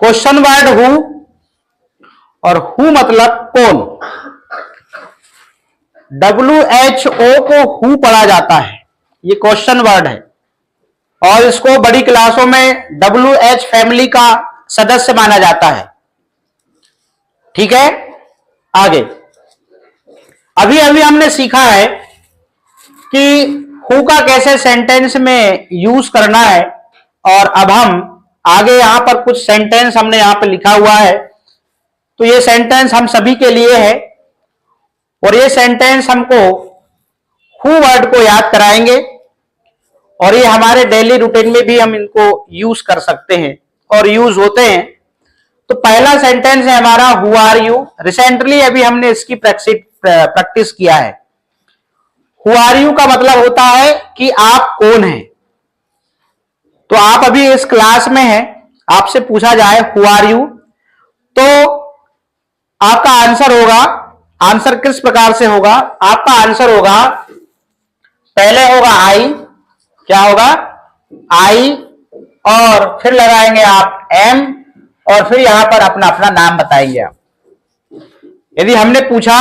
Question word who, और who मतलब कौन। WHO को हु पढ़ा जाता है, ये क्वेश्चन वर्ड है, और इसको बड़ी क्लासों में WH फैमिली का सदस्य माना जाता है। ठीक है, आगे अभी अभी हमने सीखा है कि हु का कैसे सेंटेंस में यूज करना है, और अब हम आगे यहां पर कुछ सेंटेंस हमने यहां पर लिखा हुआ है, तो ये सेंटेंस हम सभी के लिए है, और ये सेंटेंस हमको हु वर्ड को याद कराएंगे, और ये हमारे डेली रूटीन में भी हम इनको यूज कर सकते हैं और यूज होते हैं। तो पहला सेंटेंस है हमारा हु आर यू। रिसेंटली अभी हमने इसकी प्रैक्टिस किया है। हु आर यू का मतलब होता है कि आप कौन हैं। तो आप अभी इस क्लास में हैं, आपसे पूछा जाए हु आर यू, तो आपका आंसर होगा, आंसर किस प्रकार से होगा, आपका आंसर होगा, पहले होगा आई, क्या होगा आई, और फिर लगाएंगे आप एम, और फिर यहां पर अपना अपना नाम बताएंगे आप। यदि हमने पूछा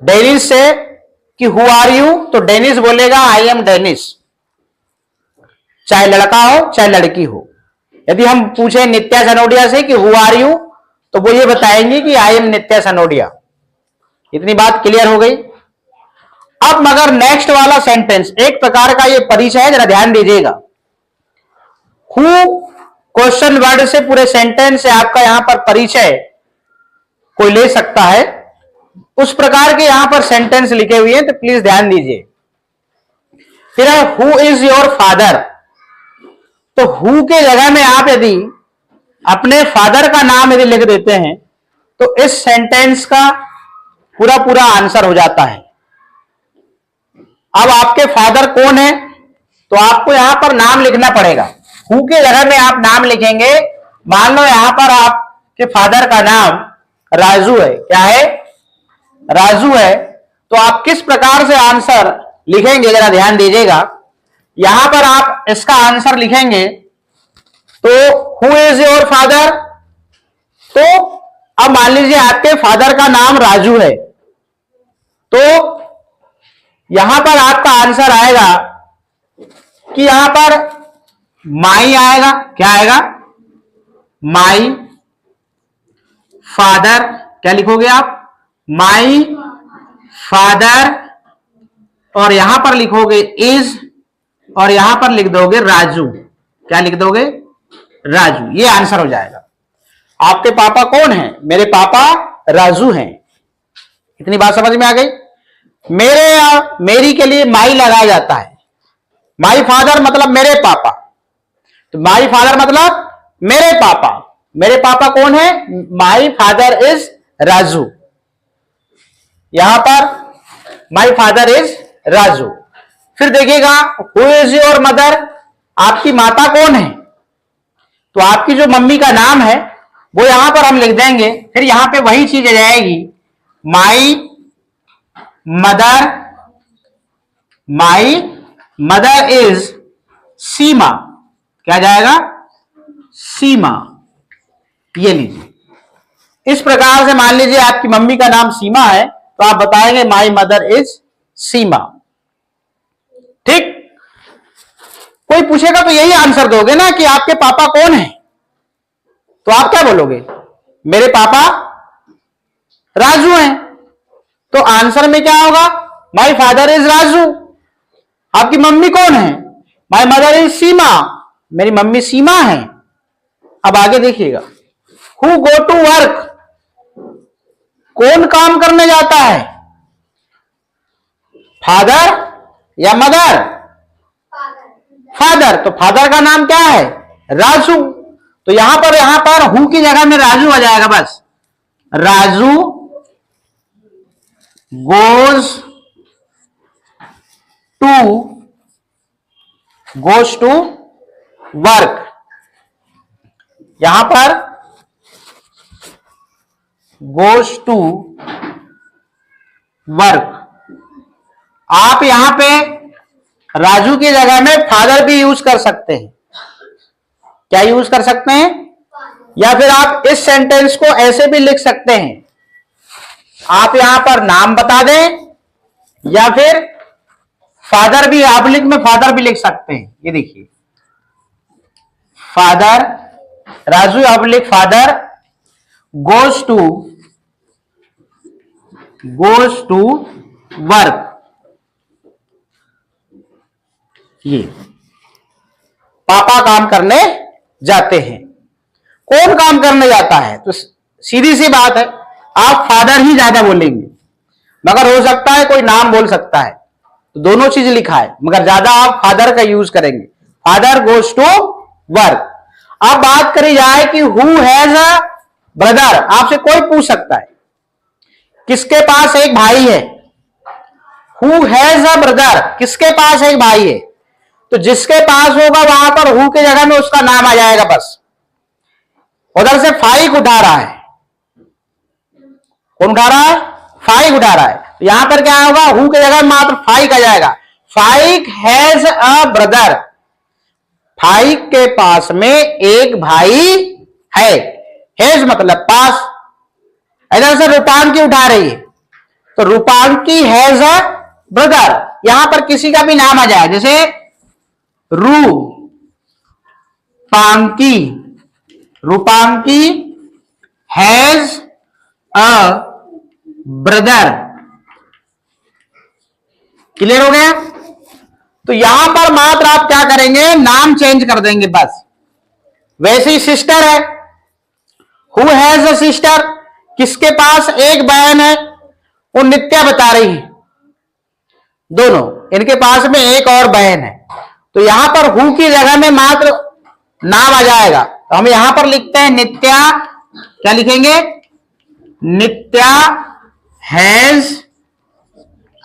डेनिस से कि हु आर यू, तो डेनिस बोलेगा आई एम डेनिस, चाहे लड़का हो चाहे लड़की हो। यदि हम पूछे नित्या सनोडिया से कि हु आर यू, तो वो ये बताएंगे कि आई एम नित्या सनोडिया। इतनी बात क्लियर हो गई। अब मगर नेक्स्ट वाला सेंटेंस एक प्रकार का ये परिचय है, जरा ध्यान दीजिएगा। हु क्वेश्चन वर्ड से पूरे सेंटेंस से आपका यहां पर परिचय कोई ले सकता है, उस प्रकार के यहां पर सेंटेंस लिखे हुए हैं, तो प्लीज ध्यान दीजिए। फिर है हु इज योर फादर। तो हु के जगह में आप यदि अपने फादर का नाम यदि लिख देते हैं, तो इस सेंटेंस का पूरा पूरा आंसर हो जाता है। अब आपके फादर कौन है, तो आपको यहां पर नाम लिखना पड़ेगा। हु के जगह में आप नाम लिखेंगे। मान लो यहां पर आपके फादर का नाम राजू है, क्या है, राजू है, तो आप किस प्रकार से आंसर लिखेंगे, जरा ध्यान दीजिएगा। यहां पर आप इसका आंसर लिखेंगे, तो हु इज योर फादर, तो अब मान लीजिए आपके फादर का नाम राजू है, तो यहां पर आपका आंसर आएगा कि यहां पर माई आएगा, क्या आएगा, माई फादर, क्या लिखोगे आप, माई फादर, और यहां पर लिखोगे इज, और यहां पर लिख दोगे राजू, क्या लिख दोगे, राजू। ये आंसर हो जाएगा। आपके पापा कौन हैं, मेरे पापा राजू हैं। इतनी बात समझ में आ गई। मेरे या मेरी के लिए माई लगाया जाता है। माई फादर मतलब मेरे पापा, तो माई फादर मतलब मेरे पापा। मेरे पापा कौन है, माई फादर इज राजू। यहां पर माई फादर इज राजू। फिर देखिएगा हु इज योर मदर, आपकी माता कौन है, तो आपकी जो मम्मी का नाम है वो यहां पर हम लिख देंगे। फिर यहां पे वही चीज आ जाएगी, my mother, my mother is Seema, क्या जाएगा, सीमा। ये लीजिए। इस प्रकार से मान लीजिए आपकी मम्मी का नाम सीमा है, तो आप बताएंगे माई मदर इज सीमा। ठीक, कोई पूछेगा तो यही आंसर दोगे ना कि आपके पापा कौन है, तो आप क्या बोलोगे, मेरे पापा राजू हैं। तो आंसर में क्या होगा, माई फादर इज राजू। आपकी मम्मी कौन है, माई मदर इज सीमा, मेरी मम्मी सीमा है। अब आगे देखिएगा, हु गो टू वर्क, कौन काम करने जाता है, फादर या मदर, फादर। तो फादर का नाम क्या है, राजू। तो यहां पर हु की जगह में राजू आ जाएगा, बस राजू गोज टू वर्क। यहां पर गोज टू वर्क। आप यहां पे राजू की जगह में फादर भी यूज कर सकते हैं। क्या यूज कर सकते हैं, या फिर आप इस सेंटेंस को ऐसे भी लिख सकते हैं, आप यहां पर नाम बता दें या फिर फादर भी, ऑब्लिक में फादर भी लिख सकते हैं। ये देखिए, father, Raju oblique father goes to work. ये पापा काम करने जाते हैं। कौन काम करने जाता है? तो सीधी सी बात है, आप फादर ही ज्यादा बोलेंगे, मगर हो सकता है कोई नाम बोल सकता है, तो दोनों चीज लिखा है, मगर ज्यादा आप फादर का यूज करेंगे। Father goes to work. अब बात करी जाए कि हु हैज अ ब्रदर, आपसे कोई पूछ सकता है किसके पास एक भाई है। हु हैज अ ब्रदर, किसके पास एक भाई है, तो जिसके पास होगा वहां पर हु की जगह में उसका नाम आ जाएगा बस। उधर से फाइक उठा रहा है, कौन उठा रहा है? फाइक उठा रहा है। यहां पर क्या होगा? हु की जगह मात्र फाइक आ जाएगा। फाइक हैज अ ब्रदर, फाइक के पास में एक भाई है। हैज मतलब पास। इधर से रूपांकी उठा रही है, तो रूपांकी हैज अ ब्रदर, यहां पर किसी का भी नाम आ जाए, जैसे रूपांकी हैज अ ब्रदर। क्लियर हो गया? तो यहां पर मात्र आप क्या करेंगे? नाम चेंज कर देंगे बस। वैसे ही सिस्टर है, हु हैज अ सिस्टर, किसके पास एक बहन है, वो नित्या बता रही है। दोनों, इनके पास में एक और बहन है, तो यहां पर हु की जगह में मात्र नाम आ जाएगा। तो हम यहां पर लिखते हैं नित्या, क्या लिखेंगे? नित्या हैज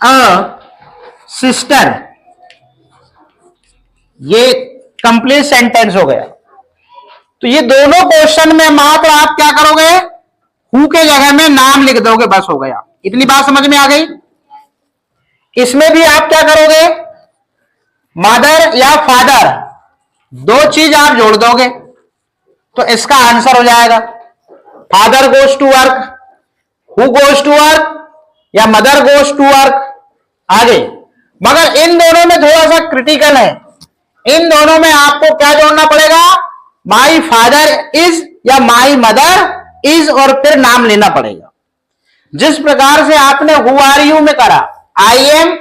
अ सिस्टर। ये कंप्लीट सेंटेंस हो गया। तो ये दोनों क्वेश्चन में मात्र आप क्या करोगे? हु के जगह में नाम लिख दोगे, बस हो गया। इतनी बात समझ में आ गई? इसमें भी आप क्या करोगे? मदर या फादर, दो चीज आप जोड़ दोगे तो इसका आंसर हो जाएगा। Father goes to work, who goes to work या मदर गोज टू वर्क, आगे। मगर इन दोनों में थोड़ा सा क्रिटिकल है, इन दोनों में आपको क्या जोड़ना पड़ेगा? माई फादर इज या माई मदर इज, और फिर नाम लेना पड़ेगा। जिस प्रकार से आपने हु आर यू में करा, आई एम,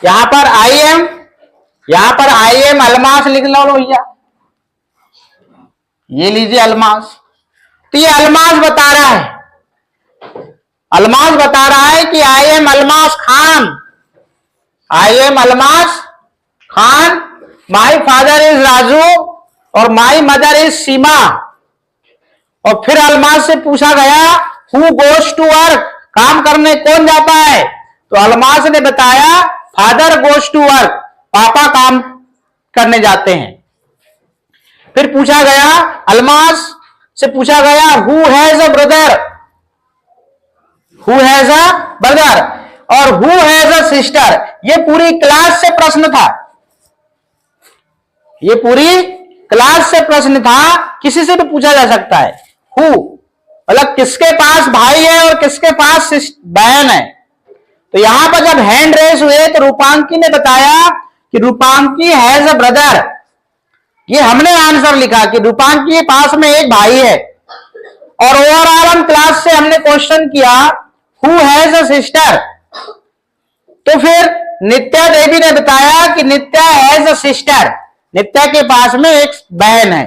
यहां पर आई एम, यहां पर आई एम अलमास लिख लो भैया, ये लीजिए अलमास। तो ये अलमास बता रहा है, अलमास बता रहा है कि I am Almas Khan, I am Almas Khan, my father is Raju और माई मदर इज सीमा। और फिर अलमास से पूछा गया हु गोज टू वर्क, काम करने कौन जाता है, तो अलमास ने बताया फादर गोज टू वर्क, पापा काम करने जाते हैं। फिर पूछा गया, अलमास से पूछा गया who has a brother, who has a brother और हु हैज अ सिस्टर। ये पूरी क्लास से प्रश्न था, ये पूरी क्लास से प्रश्न था, किसी से भी पूछा जा सकता है। हु मतलब किसके पास भाई है और किसके पास बहन है। तो यहां पर जब हैंड रेस हुए तो रूपांकी ने बताया कि रूपांकी हैज अ ब्रदर। ये हमने आंसर लिखा कि रूपांकी के पास में एक भाई है। और ओवरऑल हम क्लास से हमने क्वेश्चन किया हु हैज अ सिस्टर, तो फिर नित्या देवी ने बताया कि नित्या हैज अ सिस्टर, नित्या के पास में एक बहन है।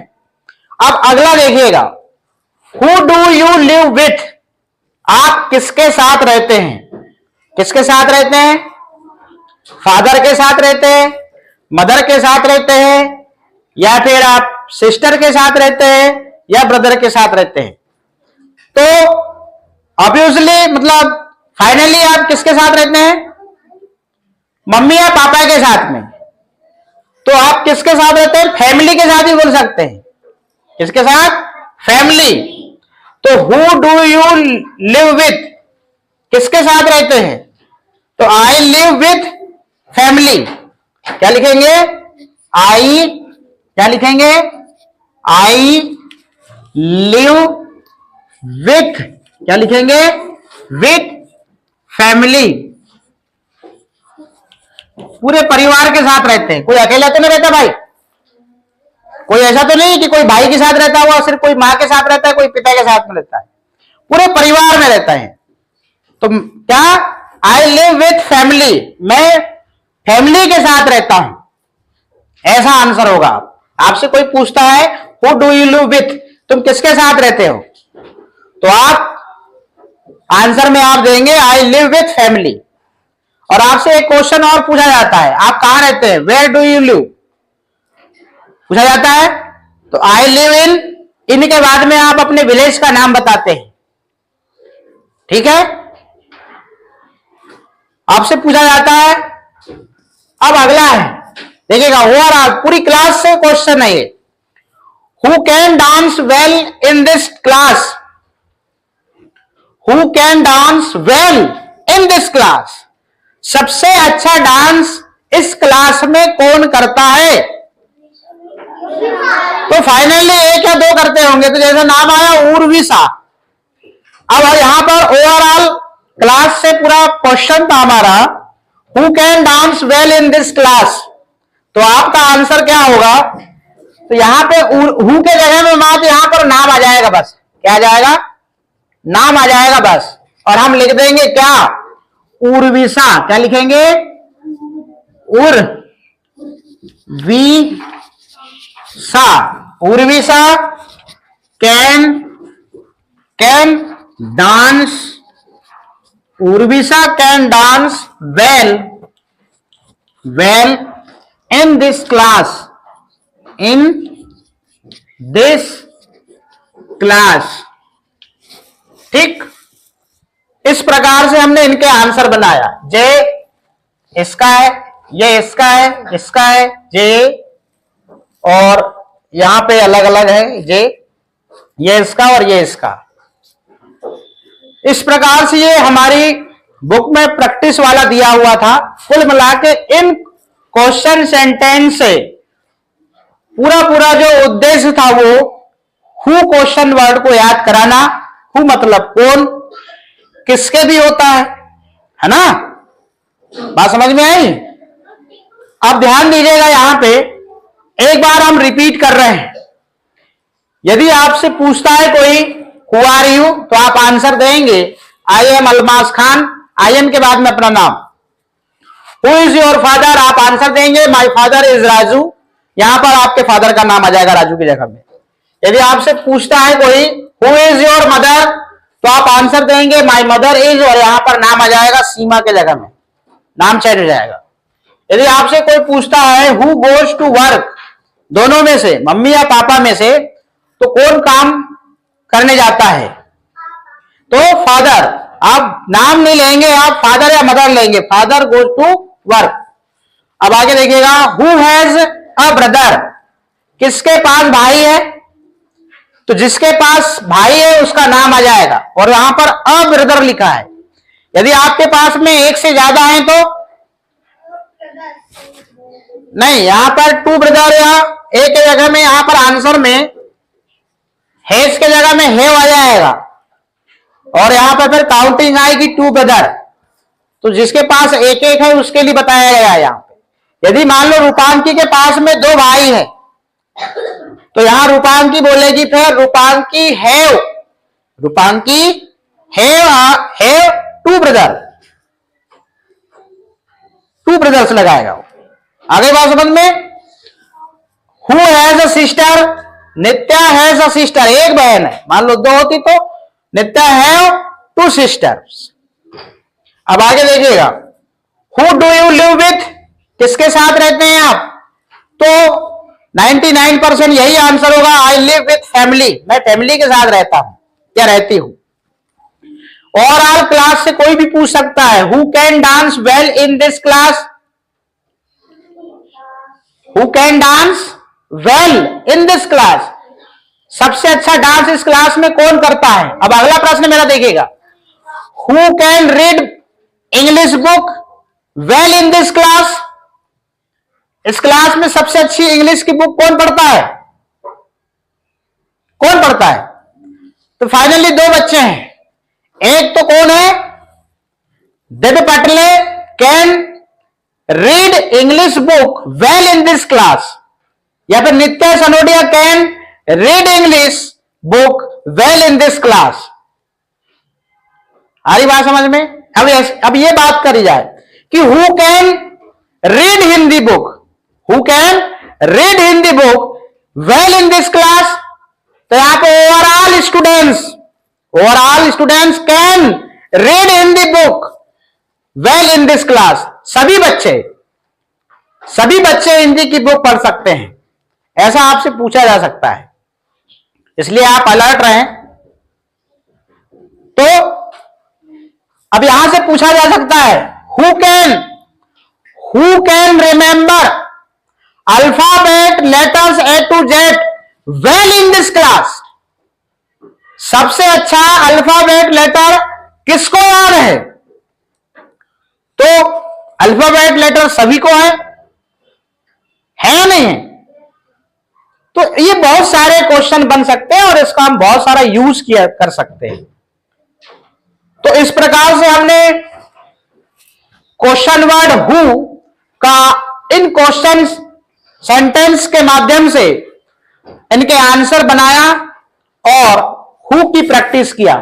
अब अगला देखिएगा, who do you live with, आप किसके साथ रहते हैं? किसके साथ रहते हैं? फादर के साथ रहते हैं, मदर के साथ रहते हैं, या फिर आप सिस्टर के साथ रहते हैं या ब्रदर के साथ रहते हैं। तो ऑब्वियसली मतलब फाइनली आप किसके साथ रहते हैं? मम्मी या पापा के साथ में। तो आप किसके साथ रहते हैं? फैमिली के साथ ही बोल सकते हैं। किसके साथ? फैमिली। तो who do you live with, किसके साथ रहते हैं? तो आई लिव विथ फैमिली। क्या लिखेंगे? आई, क्या लिखेंगे? आई लिव विथ, क्या लिखेंगे, विथ फैमिली, पूरे परिवार के साथ रहते हैं। कोई अकेला तो नहीं रहता भाई, कोई ऐसा तो नहीं कि कोई भाई के साथ रहता हुआ, सिर्फ कोई मां के साथ रहता है, कोई पिता के साथ में रहता है, पूरे परिवार में रहता है। तो क्या, आई लिव विथ फैमिली, मैं फैमिली के साथ रहता हूं, ऐसा आंसर होगा। आपसे कोई पूछता है who do you live with, तुम किसके साथ रहते हो, तो आप आंसर में आप देंगे आई लिव विथ फैमिली। और आपसे एक क्वेश्चन और पूछा जाता है, आप कहां रहते हैं, वेयर डू यू लिव पूछा जाता है, तो आई लिव इन के बाद में आप अपने विलेज का नाम बताते हैं, ठीक है। आपसे पूछा जाता है, अब अगला है, देखिएगा ओवरऑल पूरी क्लास से क्वेश्चन है ये, who can dance well in this class, who can dance well in this class, सबसे अच्छा डांस इस क्लास में कौन करता है। तो फाइनली एक या दो करते होंगे, तो जैसे नाम आया उर्विशा। अब यहां पर ओवरऑल क्लास से पूरा क्वेश्चन था हमारा, who can dance well in this class, तो आपका आंसर क्या होगा, तो यहां पे हु के जगह में मात्र यहां पर नाम आ जाएगा, बस क्या आ जाएगा, नाम आ जाएगा बस, और हम लिख देंगे क्या, उर्विशा, क्या लिखेंगे, Urvisha, Urvisha can dance, Urvisha can dance well in this class, in this class, ठीक। इस प्रकार से हमने इनके आंसर बनाया। जे इसका है, ये इसका है, इसका है जे, और यहां पे अलग अलग है जे, ये इसका और ये इसका। इस प्रकार से ये हमारी बुक में प्रैक्टिस वाला दिया हुआ था। कुल मिला के इन क्वेश्चन सेंटेंस से पूरा जो उद्देश्य था वो हु क्वेश्चन वर्ड को याद कराना। हु मतलब कौन, किसके भी होता है ना, बात समझ में आई। अब ध्यान दीजिएगा, यहां पे एक बार हम रिपीट कर रहे हैं। यदि आपसे पूछता है कोई हु आर यू, तो आप आंसर देंगे I am Almas Khan, I am के बाद में अपना नाम। हु इज योर फादर, आप आंसर देंगे माई फादर इज राजू, यहां पर आपके फादर का नाम आ जाएगा राजू की जगह में। यदि आपसे पूछता है कोई हु इज योर मदर, तो आप आंसर देंगे माई मदर इज, और यहां पर नाम आ जाएगा सीमा के जगह में, नाम चेंज हो जाएगा। यदि आपसे कोई पूछता है हु गोज टू वर्क, दोनों में से, मम्मी या पापा में से, तो कौन काम करने जाता है, तो फादर। आप नाम नहीं लेंगे, आप फादर या मदर लेंगे, फादर गोज टू वर्क। अब आगे देखिएगा, हु हैज अ ब्रदर, किसके पास भाई है, तो जिसके पास भाई है उसका नाम आ जाएगा, और यहां पर अ ब्रदर लिखा है। यदि आपके पास में एक से ज्यादा है तो नहीं, यहां पर टू ब्रदर, या एक के जगह में, यहां पर आंसर में हैज के जगह में हैव आ जाएगा, और यहां पर फिर काउंटिंग आएगी टू ब्रदर। तो जिसके पास एक एक है उसके लिए बताया गया है यहां पे। यदि मान लो रूपांकी के पास में दो भाई है, तो यहां रूपांकी बोलेगी फिर Rupanki have, Rupanki have two brother, two brothers लगाएगा। आगे बात समझ में। Who has a sister, Nitya has a sister, एक बहन है, मान लो दो होती तो नित्या हैव टू सिस्टर्स। अब आगे देखिएगा, who do you live with, किसके साथ रहते हैं आप, तो 99% यही आंसर होगा, आई लिव विथ फैमिली, मैं फैमिली के साथ रहता हूं या रहती हूं। ओवरऑल क्लास से कोई भी पूछ सकता है, who can dance well in this class, who can dance well in this class, सबसे अच्छा डांस इस क्लास में कौन करता है। अब अगला प्रश्न मेरा देखिएगा, who can read English book well in this class, इस क्लास में सबसे अच्छी इंग्लिश की बुक कौन पढ़ता है, कौन पढ़ता पड़ता है। तो फाइनली दो बच्चे हैं, एक तो कौन है, Divya Patil can read English book well in this class, या फिर Nitya Sanodia can read English book well in this class. आ रही बात समझ में? अब ये बात करी जाए कि who can read Hindi book, who can read Hindi book well in this class. तो यहां पे overall students can read Hindi book well in this class. सभी बच्चे हिंदी की बुक पढ़ सकते हैं, ऐसा आपसे पूछा जा सकता है, इसलिए आप अलर्ट रहें। तो अब यहां से पूछा जा सकता है who can remember alphabet letters A to Z well in this class. सबसे अच्छा अल्फाबेट लेटर किसको याद है? तो अल्फाबेट लेटर सभी को है नहीं है? तो ये बहुत सारे क्वेश्चन बन सकते हैं और इसका हम बहुत सारा यूज कर सकते हैं। तो इस प्रकार से हमने क्वेश्चन वर्ड हु का इन क्वेश्चन सेंटेंस के माध्यम से इनके आंसर बनाया और हु की प्रैक्टिस किया।